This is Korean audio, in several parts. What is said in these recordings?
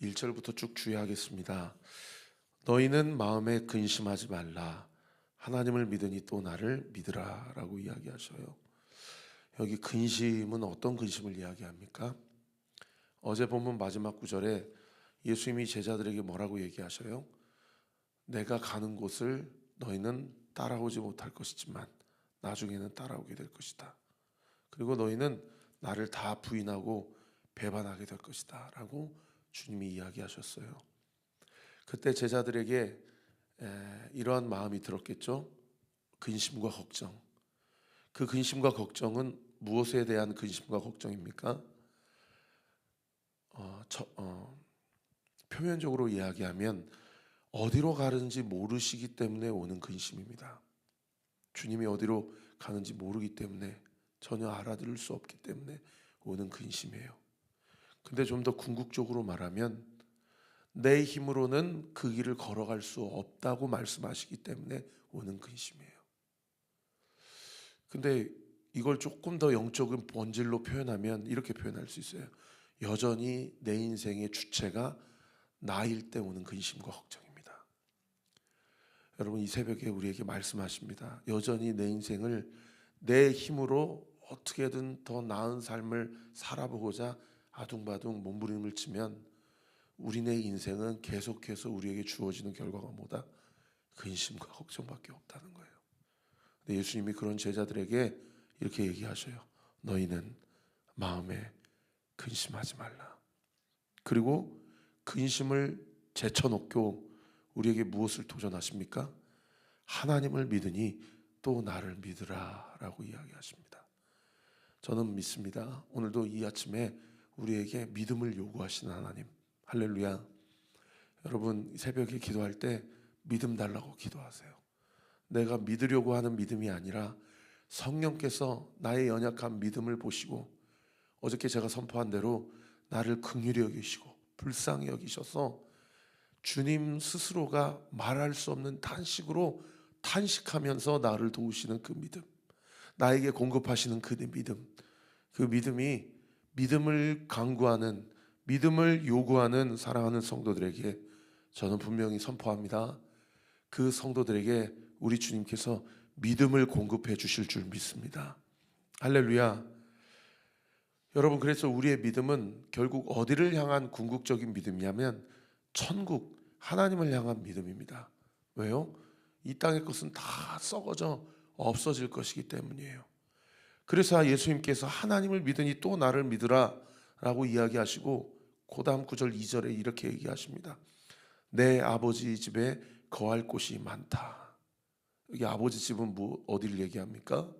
1절부터 쭉 주의하겠습니다. 너희는 마음에 근심하지 말라. 하나님을 믿으니 또 나를 믿으라 라고 이야기하셔요. 여기 근심은 어떤 근심을 이야기합니까? 어제 본문 마지막 구절에 예수님이 제자들에게 뭐라고 얘기하셔요? 내가 가는 곳을 너희는 따라오지 못할 것이지만 나중에는 따라오게 될 것이다. 그리고 너희는 나를 다 부인하고 배반하게 될 것이다 라고 주님이 이야기하셨어요. 그때 제자들에게 이러한 마음이 들었겠죠. 근심과 걱정. 그 근심과 걱정은 무엇에 대한 근심과 걱정입니까? 표면적으로 이야기하면 어디로 가는지 모르시기 때문에 오는 근심입니다. 주님이 어디로 가는지 모르기 때문에, 전혀 알아들을 수 없기 때문에 오는 근심이에요. 근데 좀 더 궁극적으로 말하면 내 힘으로는 그 길을 걸어갈 수 없다고 말씀하시기 때문에 오는 근심이에요. 근데 이걸 조금 더 영적인 본질로 표현하면 이렇게 표현할 수 있어요. 여전히 내 인생의 주체가 나일 때 오는 근심과 걱정입니다. 여러분, 이 새벽에 우리에게 말씀하십니다. 여전히 내 인생을 내 힘으로 어떻게든 더 나은 삶을 살아보고자 아둥바둥 몸부림을 치면 우리네 인생은 계속해서 우리에게 주어지는 결과가 뭐다? 근심과 걱정밖에 없다는 거예요. 근데 예수님이 그런 제자들에게 이렇게 얘기하셔요. 너희는 마음에 근심하지 말라. 그리고 근심을 제쳐놓고 우리에게 무엇을 도전하십니까? 하나님을 믿으니 또 나를 믿으라 라고 이야기하십니다. 저는 믿습니다. 오늘도 이 아침에 우리에게 믿음을 요구하시는 하나님, 할렐루야. 여러분, 새벽에 기도할 때 믿음 달라고 기도하세요. 내가 믿으려고 하는 믿음이 아니라 성령께서 나의 연약한 믿음을 보시고 어저께 제가 선포한 대로 나를 긍휼히 여기시고 불쌍히 여기셔서 주님 스스로가 말할 수 없는 탄식으로 탄식하면서 나를 도우시는 그 믿음, 나에게 공급하시는 그 믿음, 그 믿음이 믿음을 강구하는, 믿음을 요구하는 사랑하는 성도들에게 저는 분명히 선포합니다. 그 성도들에게 우리 주님께서 믿음을 공급해 주실 줄 믿습니다. 할렐루야. 여러분, 그래서 우리의 믿음은 결국 어디를 향한 궁극적인 믿음이냐면 천국, 하나님을 향한 믿음입니다. 왜요? 이 땅의 것은 다 썩어져 없어질 것이기 때문이에요. 그래서 예수님께서 하나님을 믿으니 또 나를 믿으라 라고 이야기하시고 그 다음 구절 2절에 이렇게 얘기하십니다. 내 아버지 집에 거할 곳이 많다. 여기 아버지 집은 어디를 얘기합니까?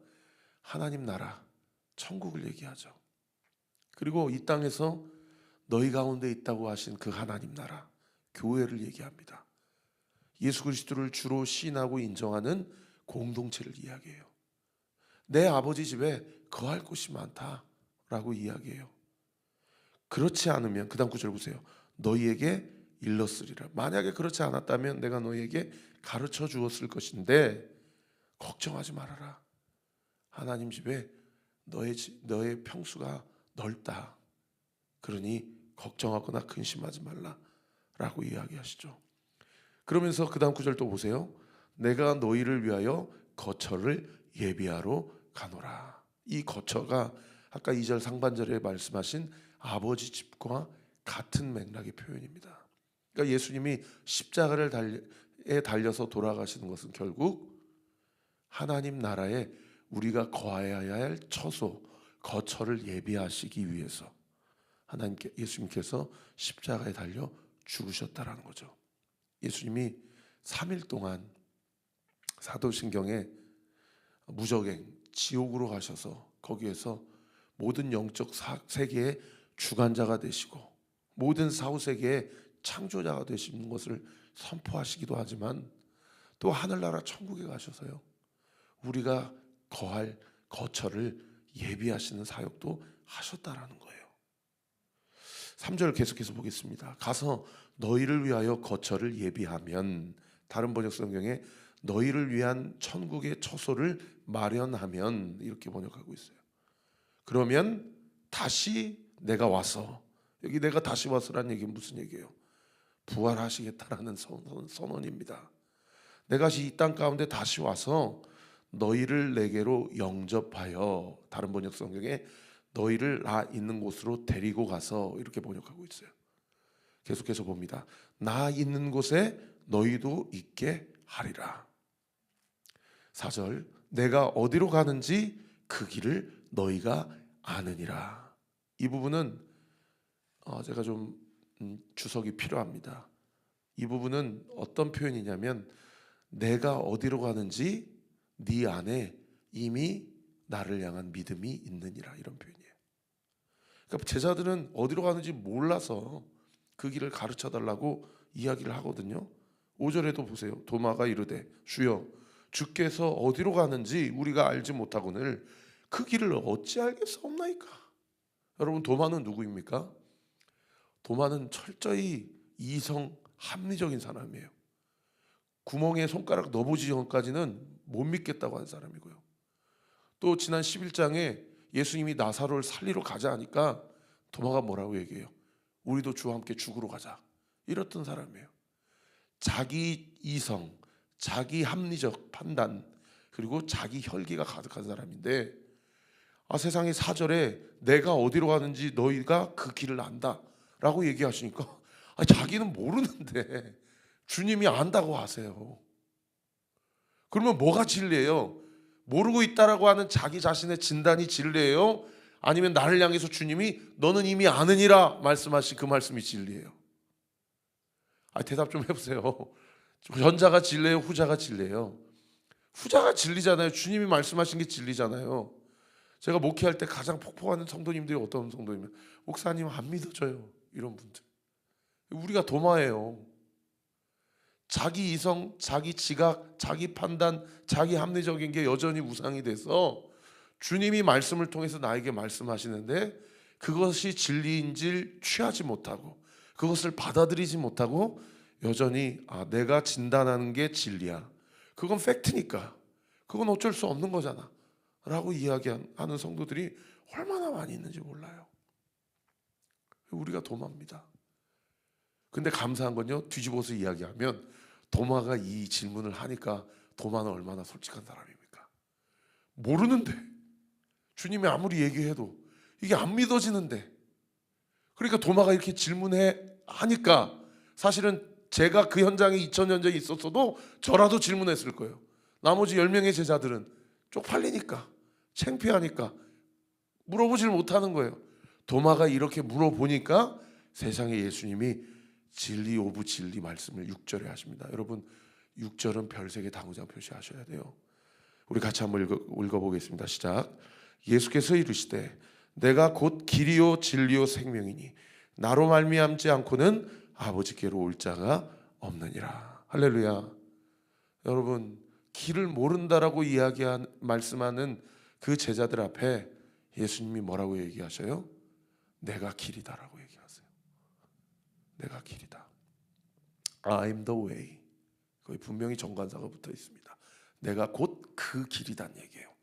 하나님 나라, 천국을 얘기하죠. 그리고 이 땅에서 너희 가운데 있다고 하신 그 하나님 나라, 교회를 얘기합니다. 예수 그리스도를 주로 시인하고 인정하는 공동체를 이야기해요. 내 아버지 집에 거할 곳이 많다라고 이야기해요. 그렇지 않으면 그 다음 구절 보세요. 너희에게 일렀으리라. 만약에 그렇지 않았다면 내가 너희에게 가르쳐 주었을 것인데 걱정하지 말아라. 하나님 집에 너의 평수가 넓다. 그러니 걱정하거나 근심하지 말라라고 이야기하시죠. 그러면서 그 다음 구절 또 보세요. 내가 너희를 위하여 거처를 예비하러 가노라. 이 거처가 아까 2절 상반절에 말씀하신 아버지 집과 같은 맥락의 표현입니다. 그러니까 예수님이 십자가를 달려서 돌아가시는 것은 결국 하나님 나라에 우리가 거하여야 할 처소, 거처를 예비하시기 위해서 예수님께서 십자가에 달려 죽으셨다라는 거죠. 예수님이 3일 동안 사도신경에 무적행, 지옥으로 가셔서 거기에서 모든 영적 세계의 주관자가 되시고 모든 사후세계의 창조자가 되시는 것을 선포하시기도 하지만 또 하늘나라 천국에 가셔서요, 우리가 거할 거처를 예비하시는 사역도 하셨다라는 거예요. 3절 계속해서 보겠습니다. 가서 너희를 위하여 거처를 예비하면, 다른 번역 성경에 너희를 위한 천국의 처소를 마련하면 이렇게 번역하고 있어요. 그러면 다시 내가 와서 여기 내가 다시 왔으란 얘기는 무슨 얘기예요? 부활하시겠다라는 선언입니다. 내가 이 땅 가운데 다시 와서 너희를 내게로 영접하여, 다른 번역 성경에 너희를 나 있는 곳으로 데리고 가서, 이렇게 번역하고 있어요. 계속해서 봅니다. 나 있는 곳에 너희도 있게 하리라. 4절, 내가 어디로 가는지 그 길을 너희가 아느니라. 이 부분은 제가 좀 주석이 필요합니다. 이 부분은 어떤 표현이냐면, 내가 어디로 가는지 네 안에 이미 나를 향한 믿음이 있느니라, 이런 표현이에요. 그러니까 제자들은 어디로 가는지 몰라서 그 길을 가르쳐 달라고 이야기를 하거든요. 5절에도 보세요. 도마가 이르되 주여, 주께서 어디로 가는지 우리가 알지 못하거늘 그 길을 어찌 알겠사옵나이까. 여러분, 도마는 누구입니까? 도마는 철저히 이성 합리적인 사람이에요. 구멍에 손가락 넣어보지 전까지는 못 믿겠다고 한 사람이고요. 또 지난 11장에 예수님이 나사로를 살리러 가자 하니까 도마가 뭐라고 얘기해요? 우리도 주와 함께 죽으러 가자, 이랬던 사람이에요. 자기 이성, 자기 합리적 판단, 그리고 자기 혈기가 가득한 사람인데, 세상에 4절에 내가 어디로 가는지 너희가 그 길을 안다 라고 얘기하시니까 자기는 모르는데 주님이 안다고 하세요. 그러면 뭐가 진리예요? 모르고 있다라고 하는 자기 자신의 진단이 진리예요? 아니면 나를 향해서 주님이 너는 이미 아느니라 말씀하신 그 말씀이 진리예요? 대답 좀 해보세요. 전자가 진리예요? 후자가 진리예요? 후자가 진리잖아요. 주님이 말씀하신 게 진리잖아요. 제가 목회할 때 가장 폭포하는 성도님들이 어떤 성도님이면, 목사님 안 믿어져요, 이런 분들. 우리가 도마예요. 자기 이성, 자기 지각, 자기 판단, 자기 합리적인 게 여전히 우상이 돼서 주님이 말씀을 통해서 나에게 말씀하시는데 그것이 진리인 줄 취하지 못하고, 그것을 받아들이지 못하고 여전히 내가 진단하는 게 진리야, 그건 팩트니까, 그건 어쩔 수 없는 거잖아 라고 이야기하는 성도들이 얼마나 많이 있는지 몰라요. 우리가 도마입니다. 근데 감사한 건요, 뒤집어서 이야기하면 도마가 이 질문을 하니까 도마는 얼마나 솔직한 사람입니까? 모르는데, 주님이 아무리 얘기해도 이게 안 믿어지는데, 그러니까 도마가 이렇게 하니까 사실은 제가 그 현장에 2000년 전에 있었어도 저라도 질문했을 거예요. 나머지 10명의 제자들은 쪽팔리니까, 창피하니까 물어보질 못하는 거예요. 도마가 이렇게 물어보니까 세상에 예수님이 진리 오브 진리 말씀을 6절에 하십니다. 여러분, 6절은 별세개 당구장 표시하셔야 돼요. 우리 같이 한번 읽어보겠습니다. 시작. 예수께서 이르시되 내가 곧 길이요 진리요 생명이니 나로 말미암지 않고는 아버지께로 올 자가 없느니라. 할렐루야. 여러분, 길을 모른다라고 말씀하는 그 제자들 앞에 예수님이 뭐라고 얘기하셔요? 내가 길이다라고 얘기하세요. 내가 길이다. I'm the way. 거기 분명히 정관사가 붙어 있습니다. 내가 곧 그 길이란 얘기예요.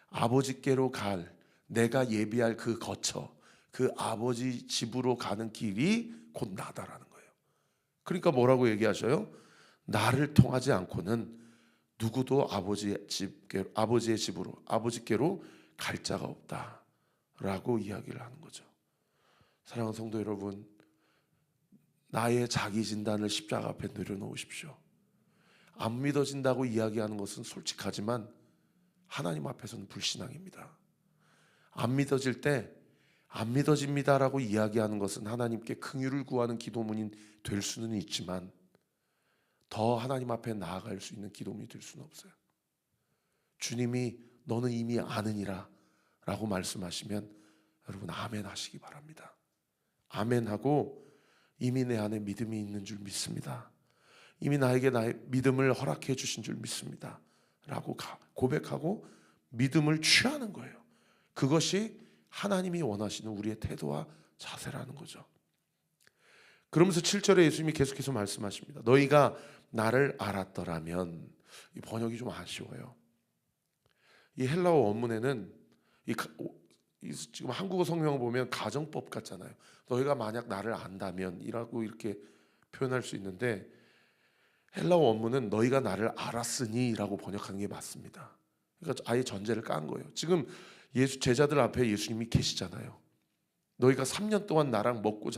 아버지께로 갈, 내가 예비할 그 거처, 그 아버지 집으로 가는 길이 곧 나다라는 거예요. 그러니까 뭐라고 얘기하셔요? 나를 통하지 않고는 누구도 아버지의 집으로, 아버지께로 갈 자가 없다라고 이야기를 하는 거죠. 사랑하는 성도 여러분, 나의 자기 진단을 십자가 앞에 내려놓으십시오. 안 믿어진다고 이야기하는 것은 솔직하지만 하나님 앞에서는 불신앙입니다. 안 믿어질 때 안 믿어집니다라고 이야기하는 것은 하나님께 긍휼을 구하는 기도문이 될 수는 있지만 더 하나님 앞에 나아갈 수 있는 기도문이 될 수는 없어요. 주님이 너는 이미 아느니라 라고 말씀하시면 여러분 아멘 하시기 바랍니다. 아멘 하고 이미 내 안에 믿음이 있는 줄 믿습니다. 이미 나에게 나의 믿음을 허락해 주신 줄 믿습니다 라고 고백하고 믿음을 취하는 거예요. 그것이 하나님이 원하시는 우리의 태도와 자세라는 거죠. 그러면서 7절에 예수님이 계속해서 말씀하십니다. 너희가 나를 알았더라면, 이 번역이 좀 아쉬워요. 이 헬라어 원문에는 지금 한국어 성경을 보면 가정법 같잖아요. 너희가 만약 나를 안다면이라고 이렇게 표현할 수 있는데, 헬라어 원문은 너희가 나를 알았으니라고 번역하는 게 맞습니다. 그러니까 아예 전제를 깐 거예요. 지금 예수 제자들 앞에 예수님이 계시잖아요. 너희가 3년 동안 나랑 먹고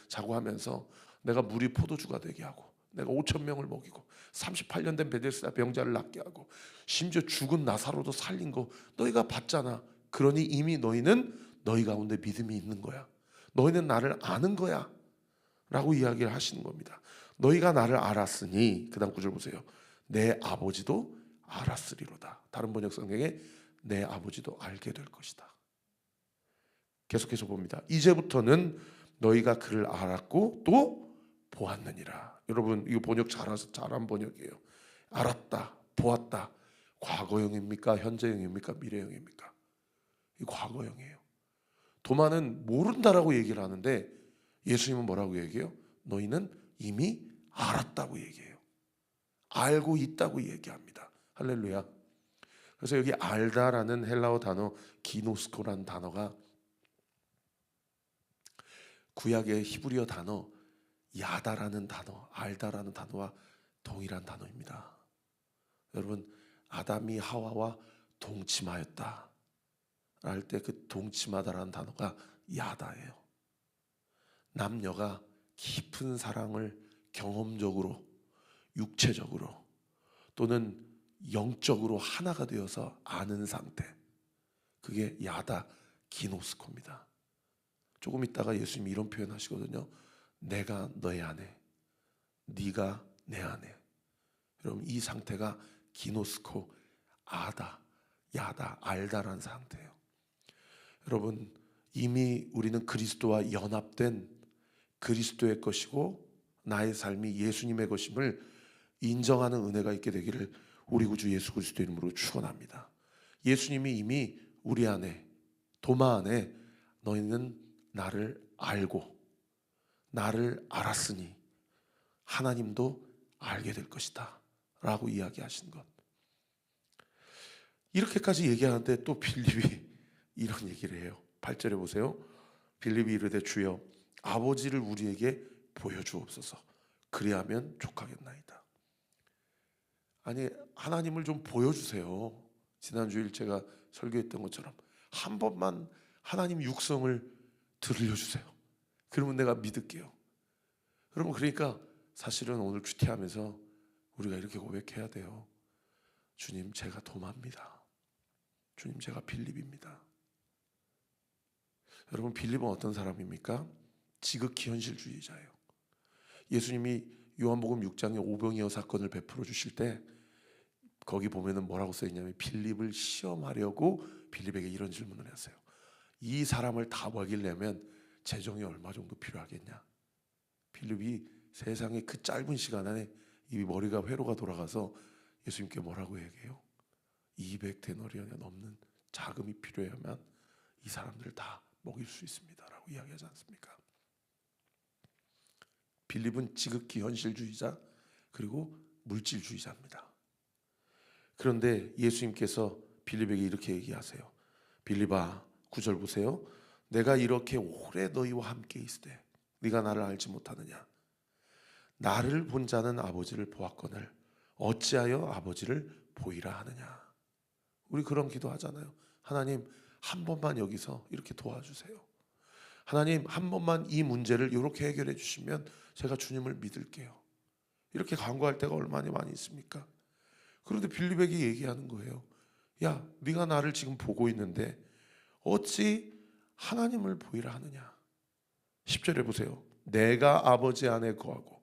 자고 하면서 내가 무리 포도주가 되게 하고, 내가 5천 명을 먹이고, 38년 된 베데스다 병자를 낫게 하고, 심지어 죽은 나사로도 살린 거 너희가 봤잖아. 그러니 이미 너희는 너희 가운데 믿음이 있는 거야. 너희는 나를 아는 거야 라고 이야기를 하시는 겁니다. 너희가 나를 알았으니, 그 다음 구절 보세요. 내 아버지도 알았으리로다. 다른 번역 성경에 내 아버지도 알게 될 것이다. 계속해서 봅니다. 이제부터는 너희가 그를 알았고 또 보았느니라. 여러분, 이거 번역 잘한 번역이에요. 알았다, 보았다. 과거형입니까? 현재형입니까? 미래형입니까? 이 과거형이에요. 도마는 모른다라고 얘기를 하는데 예수님은 뭐라고 얘기해요? 너희는 이미 알았다고 얘기해요. 알고 있다고 얘기합니다. 할렐루야. 그래서 여기 알다라는 헬라어 단어 기노스코라는 단어가 구약의 히브리어 단어 야다라는 단어, 알다라는 단어와 동일한 단어입니다. 여러분, 아담이 하와와 동침하였다 할 때 그 동침하다라는 단어가 야다예요. 남녀가 깊은 사랑을 경험적으로, 육체적으로 또는 영적으로 하나가 되어서 아는 상태, 그게 야다 기노스코입니다. 조금 있다가 예수님이 이런 표현 하시거든요. 내가 너의 안에, 네가 내 안에. 여러분, 이 상태가 기노스코, 아다, 야다, 알다라는 상태예요. 여러분, 이미 우리는 그리스도와 연합된 그리스도의 것이고 나의 삶이 예수님의 것임을 인정하는 은혜가 있게 되기를 우리 구주 예수 그리스도 이름으로 축원합니다. 예수님이 이미 우리 안에, 도마 안에 너희는 나를 알고 나를 알았으니 하나님도 알게 될 것이다 라고 이야기하신 것. 이렇게까지 얘기하는데 또 빌립이 이런 얘기를 해요. 8절에 보세요. 빌립이 이르되 주여 아버지를 우리에게 보여주옵소서. 그리하면 족하겠나이다. 아니, 하나님을 좀 보여주세요. 지난주일 제가 설교했던 것처럼 한 번만 하나님 육성을 들려주세요. 그러면 내가 믿을게요. 여러분, 그러니까 사실은 오늘 큐티하면서 우리가 이렇게 고백해야 돼요. 주님, 제가 도마입니다. 주님, 제가 빌립입니다. 여러분, 빌립은 어떤 사람입니까? 지극히 현실주의자예요. 예수님이 요한복음 6장에 오병이어 사건을 베풀어 주실 때 거기 보면은 뭐라고 써 있냐면 빌립을 시험하려고 빌립에게 이런 질문을 했어요. 이 사람을 다 먹이려면 재정이 얼마 정도 필요하겠냐? 빌립이 세상에 그 짧은 시간 안에 이 머리가 회로가 돌아가서 예수님께 뭐라고 얘기해요? 200데나리온이 넘는 자금이 필요하면 이 사람들을 다 먹일 수 있습니다 라고 이야기하지 않습니까? 빌립은 지극히 현실주의자 그리고 물질주의자입니다. 그런데 예수님께서 빌립에게 이렇게 얘기하세요. 빌립아, 9절 보세요. 내가 이렇게 오래 너희와 함께 있으되 네가 나를 알지 못하느냐? 나를 본 자는 아버지를 보았거늘 어찌하여 아버지를 보이라 하느냐? 우리 그런 기도 하잖아요. 하나님, 한 번만 여기서 이렇게 도와주세요. 하나님, 한 번만 이 문제를 이렇게 해결해 주시면 제가 주님을 믿을게요. 이렇게 간구할 때가 얼마나 많이 있습니까? 그런데 빌립에게 얘기하는 거예요. 야, 네가 나를 지금 보고 있는데 어찌 하나님을 보이라 하느냐? 10절에 보세요. 내가 아버지 안에 거하고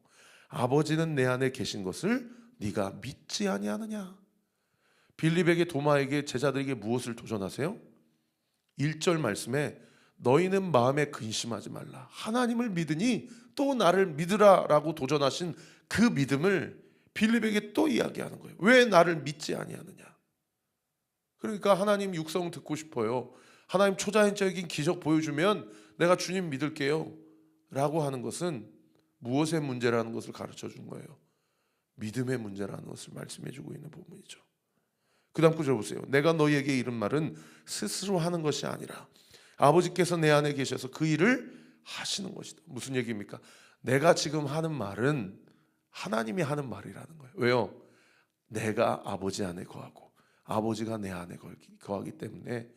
아버지는 내 안에 계신 것을 네가 믿지 아니하느냐? 빌립에게, 도마에게, 제자들에게 무엇을 도전하세요? 1절 말씀에 너희는 마음에 근심하지 말라. 하나님을 믿으니 또 나를 믿으라 라고 도전하신 그 믿음을 빌립에게 또 이야기하는 거예요. 왜 나를 믿지 아니하느냐? 그러니까 하나님 육성 듣고 싶어요. 하나님 초자연적인 기적 보여주면 내가 주님 믿을게요 라고 하는 것은 무엇의 문제라는 것을 가르쳐 준 거예요. 믿음의 문제라는 것을 말씀해 주고 있는 부분이죠. 그 다음 구절 보세요. 내가 너희에게 이른 말은 스스로 하는 것이 아니라 아버지께서 내 안에 계셔서 그 일을 하시는 것이다. 무슨 얘기입니까? 내가 지금 하는 말은 하나님이 하는 말이라는 거예요. 왜요? 내가 아버지 안에 거하고 아버지가 내 안에 거하기 때문에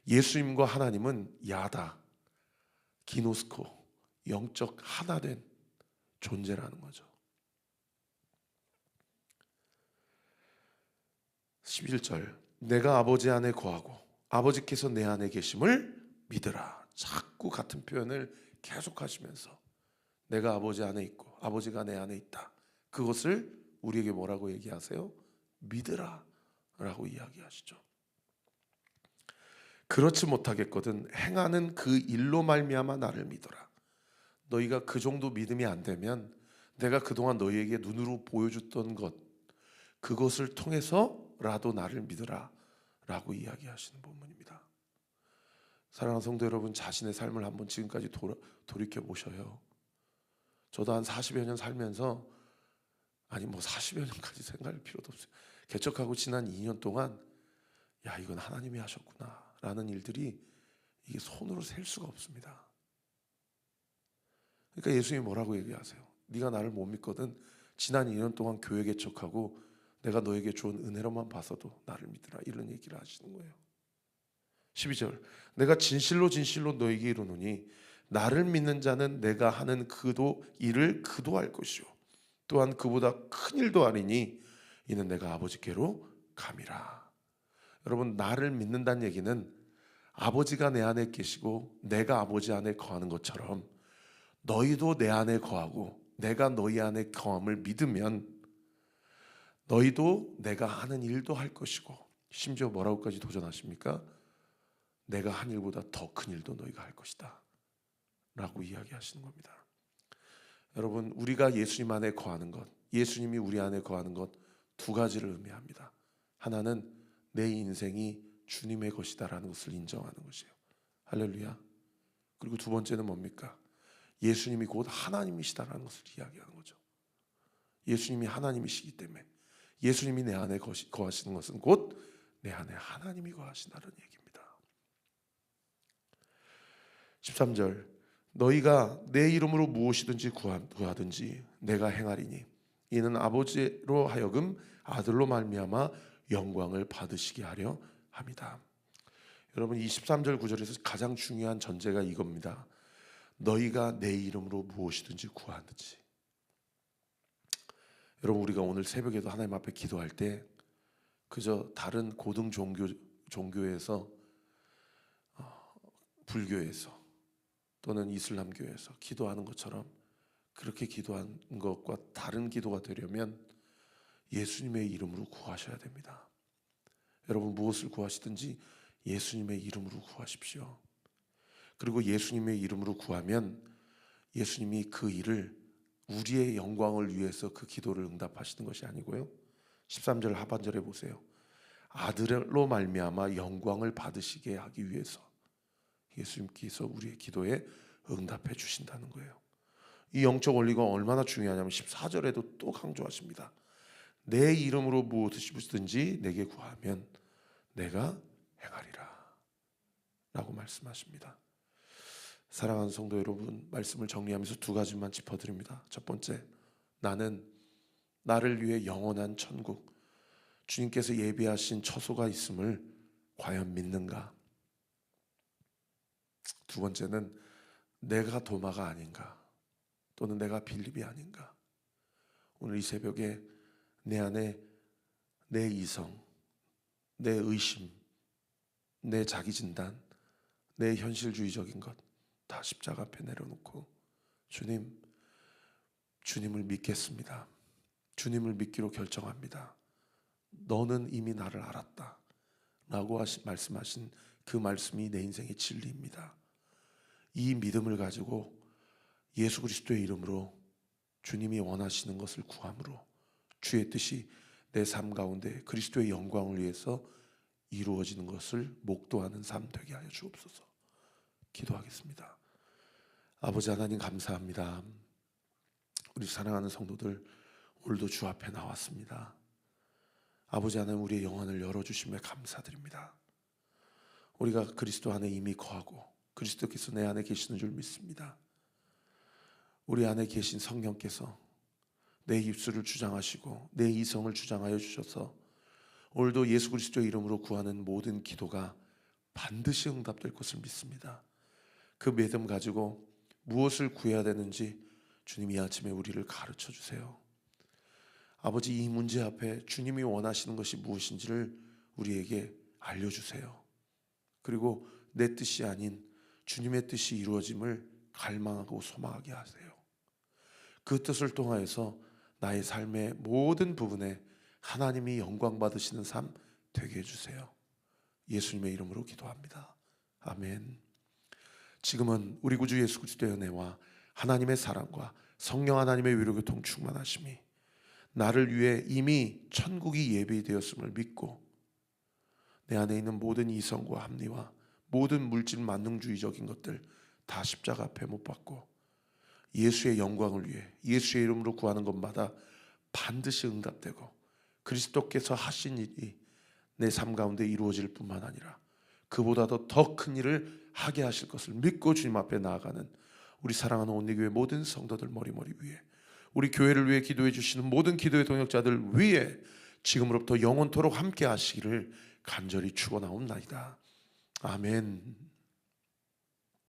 예수님과 하나님은 야다, 기노스코, 영적 하나된 존재라는 거죠. 11절, 내가 아버지 안에 거하고 아버지께서 내 안에 계심을 믿으라. 자꾸 같은 표현을 계속 하시면서 내가 아버지 안에 있고 아버지가 내 안에 있다. 그것을 우리에게 뭐라고 얘기하세요? 믿으라 라고 이야기하시죠. 그렇지 못하겠거든 행하는 그 일로 말미암아 나를 믿어라. 너희가 그 정도 믿음이 안 되면 내가 그동안 너희에게 눈으로 보여줬던 것, 그것을 통해서라도 나를 믿으라 라고 이야기하시는 본문입니다. 사랑하는 성도 여러분, 자신의 삶을 한번 지금까지 돌이켜 보셔요. 저도 한 40여 년 살면서, 아니 뭐 40여 년까지 생각할 필요도 없어요. 개척하고 지난 2년 동안 야, 이건 하나님이 하셨구나 라는 일들이 이게 손으로 셀 수가 없습니다. 그러니까 예수님이 뭐라고 얘기하세요? 네가 나를 못 믿거든 지난 2년 동안 교회 개척하고 내가 너에게 준 은혜로만 봐서도 나를 믿으라, 이런 얘기를 하시는 거예요. 12절, 내가 진실로 진실로 너에게 이르노니 나를 믿는 자는 내가 하는 그도 일을 그도 할 것이요 또한 그보다 큰 일도 아니니 이는 내가 아버지께로 감이라. 여러분, 나를 믿는다는 얘기는 아버지가 내 안에 계시고 내가 아버지 안에 거하는 것처럼 너희도 내 안에 거하고 내가 너희 안에 거함을 믿으면 너희도 내가 하는 일도 할 것이고, 심지어 뭐라고까지 도전하십니까? 내가 한 일보다 더 큰 일도 너희가 할 것이다 라고 이야기하시는 겁니다. 여러분, 우리가 예수님 안에 거하는 것, 예수님이 우리 안에 거하는 것, 두 가지를 의미합니다. 하나는 내 인생이 주님의 것이다라는 것을 인정하는 것이에요. 할렐루야. 그리고 두 번째는 뭡니까? 예수님이 곧 하나님이시다라는 것을 이야기하는 거죠. 예수님이 하나님이시기 때문에 예수님이 내 안에 거하시는 것은 곧 내 안에 하나님이 거하신다는 얘기입니다. 13절, 너희가 내 이름으로 무엇이든지 구하든지 내가 행하리니 이는 아버지로 하여금 아들로 말미암아 영광을 받으시게 하려 함이다. 여러분, 23절 9절에서 가장 중요한 전제가 이겁니다. 너희가 내 이름으로 무엇이든지 구하든지. 여러분, 우리가 오늘 새벽에도 하나님 앞에 기도할 때 그저 다른 고등 종교에서 불교에서 또는 이슬람교에서 기도하는 것처럼 그렇게 기도한 것과 다른 기도가 되려면 예수님의 이름으로 구하셔야 됩니다. 여러분, 무엇을 구하시든지 예수님의 이름으로 구하십시오. 그리고 예수님의 이름으로 구하면 예수님이 그 일을 우리의 영광을 위해서 그 기도를 응답하시는 것이 아니고요, 13절 하반절에 보세요. 아들로 말미암아 영광을 받으시게 하기 위해서 예수님께서 우리의 기도에 응답해 주신다는 거예요. 이 영적 원리가 얼마나 중요하냐면 14절에도 또 강조하십니다. 내 이름으로 무엇이든지 내게 구하면 내가 행하리라 라고 말씀하십니다. 사랑하는 성도 여러분, 말씀을 정리하면서 두 가지만 짚어드립니다. 첫 번째, 나는 나를 위해 영원한 천국, 주님께서 예비하신 처소가 있음을 과연 믿는가? 두 번째는 내가 도마가 아닌가, 또는 내가 빌립이 아닌가? 오늘 이 새벽에 내 안에 내 이성, 내 의심, 내 자기 진단, 내 현실주의적인 것 다 십자가 앞에 내려놓고 주님을 믿겠습니다. 주님을 믿기로 결정합니다. 너는 이미 나를 알았다 라고 말씀하신 그 말씀이 내 인생의 진리입니다. 이 믿음을 가지고 예수 그리스도의 이름으로 주님이 원하시는 것을 구함으로 주의 뜻이 내 삶 가운데 그리스도의 영광을 위해서 이루어지는 것을 목도하는 삶 되게 하여 주옵소서. 기도하겠습니다. 아버지 하나님, 감사합니다. 우리 사랑하는 성도들 오늘도 주 앞에 나왔습니다. 아버지 하나님, 우리의 영혼을 열어주심에 감사드립니다. 우리가 그리스도 안에 이미 거하고 그리스도께서 내 안에 계시는 줄 믿습니다. 우리 안에 계신 성령께서 내 입술을 주장하시고 내 이성을 주장하여 주셔서 오늘도 예수 그리스도의 이름으로 구하는 모든 기도가 반드시 응답될 것을 믿습니다. 그 믿음 가지고 무엇을 구해야 되는지 주님이 이 아침에 우리를 가르쳐 주세요. 아버지, 이 문제 앞에 주님이 원하시는 것이 무엇인지를 우리에게 알려주세요. 그리고 내 뜻이 아닌 주님의 뜻이 이루어짐을 갈망하고 소망하게 하세요. 그 뜻을 통하여서 나의 삶의 모든 부분에 하나님이 영광 받으시는 삶 되게 해주세요. 예수님의 이름으로 기도합니다. 아멘. 지금은 우리 구주 예수 그리스도의 은혜와 하나님의 사랑과 성령 하나님의 위로교통 충만하심이 나를 위해 이미 천국이 예비되었음을 믿고 내 안에 있는 모든 이성과 합리와 모든 물질 만능주의적인 것들 다 십자가 앞에 못 박고 예수의 영광을 위해 예수의 이름으로 구하는 것마다 반드시 응답되고 그리스도께서 하신 일이 내 삶 가운데 이루어질 뿐만 아니라 그보다도 더 큰 일을 하게 하실 것을 믿고 주님 앞에 나아가는 우리 사랑하는 온리교회 모든 성도들 머리머리 위에, 우리 교회를 위해 기도해 주시는 모든 기도의 동역자들 위에 지금으로부터 영원토록 함께 하시기를 간절히 축원하옵나이다. 아멘.